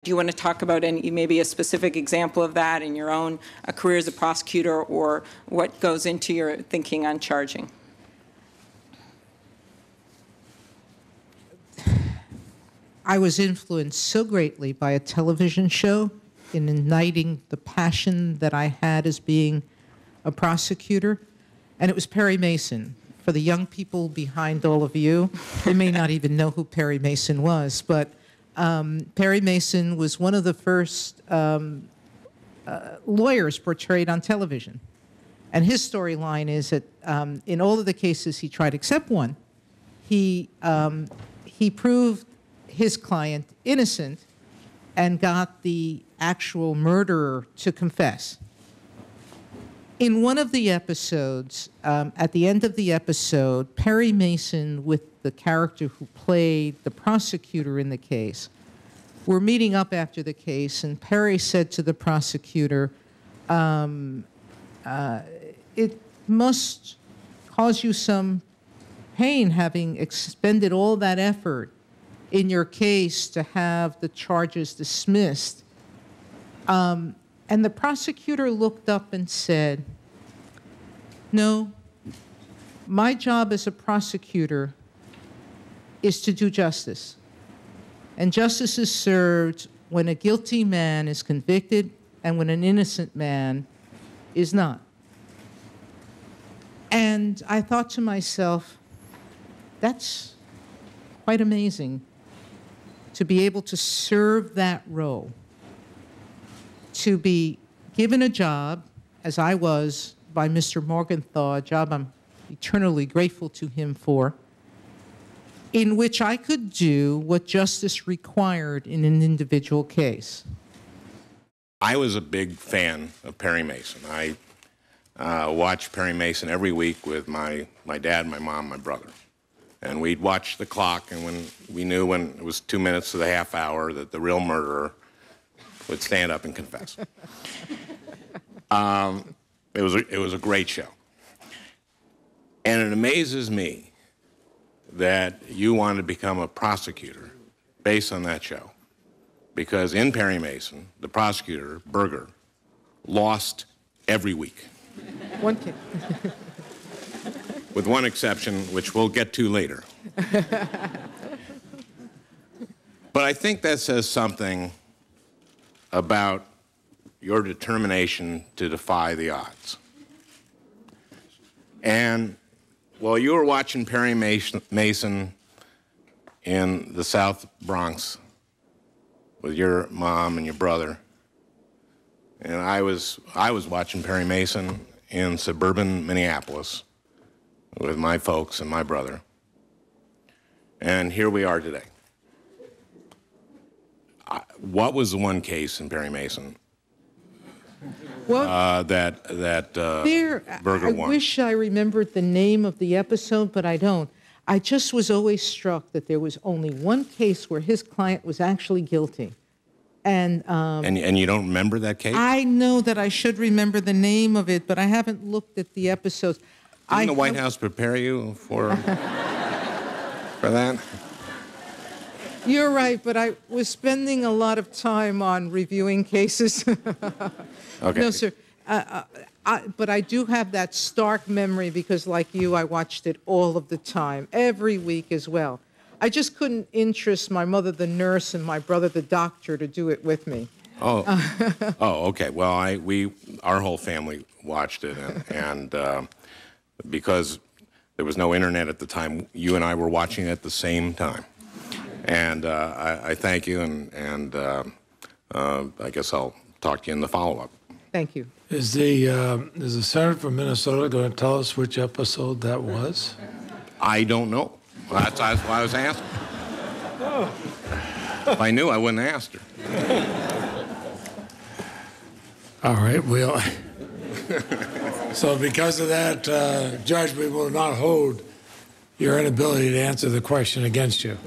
Do you want to talk about maybe a specific example of that in your own career as a prosecutor, or what goes into your thinking on charging? I was influenced so greatly by a television show in igniting the passion that I had as being a prosecutor, and it was Perry Mason. For the young people behind all of you, they may not even know who Perry Mason was, but Perry Mason was one of the first lawyers portrayed on television. And his storyline is that in all of the cases he tried, except one, he proved his client innocent and got the actual murderer to confess. In one of the episodes, at the end of the episode, Perry Mason, with the character who played the prosecutor in the case, were meeting up after the case, and Perry said to the prosecutor, it must cause you some pain having expended all that effort in your case to have the charges dismissed. And the prosecutor looked up and said, no, my job as a prosecutor is to do justice. And justice is served when a guilty man is convicted and when an innocent man is not. And I thought to myself, that's quite amazing to be able to serve that role, to be given a job, as I was by Mr. Morgenthau, a job I'm eternally grateful to him for, in which I could do what justice required in an individual case. I was a big fan of Perry Mason. I watched Perry Mason every week with my dad, my mom, my brother. And we'd watch the clock, and when we knew when it was 2 minutes to the half hour that the real murderer would stand up and confess. It was a great show. And it amazes me that you wanted to become a prosecutor based on that show. Because in Perry Mason, the prosecutor, Berger, lost every week. One case. With one exception, which we'll get to later. But I think that says something about your determination to defy the odds. And while you were watching Perry Mason in the South Bronx with your mom and your brother, and I was watching Perry Mason in suburban Minneapolis with my folks and my brother. And here we are today. What was the one case in Perry Mason that Berger won? I wish I remembered the name of the episode, but I don't. I just was always struck that there was only one case where his client was actually guilty. And you don't remember that case? I know that I should remember the name of it, but I haven't looked at the episodes. Didn't the White House prepare you for that? You're right, but I was spending a lot of time on reviewing cases. Okay. No, sir. But I do have that stark memory because, like you, I watched it all of the time, every week as well. I just couldn't interest my mother, the nurse, and my brother, the doctor, to do it with me. Oh, okay. Well, our whole family watched it, and because there was no internet at the time, you and I were watching it at the same time. And I thank you, and I guess I'll talk to you in the follow-up. Thank you. Is the senator from Minnesota going to tell us which episode that was? I don't know. That's why I was asking. If I knew, I wouldn't have asked her. All right, well, so because of that, Judge, we will not hold your inability to answer the question against you.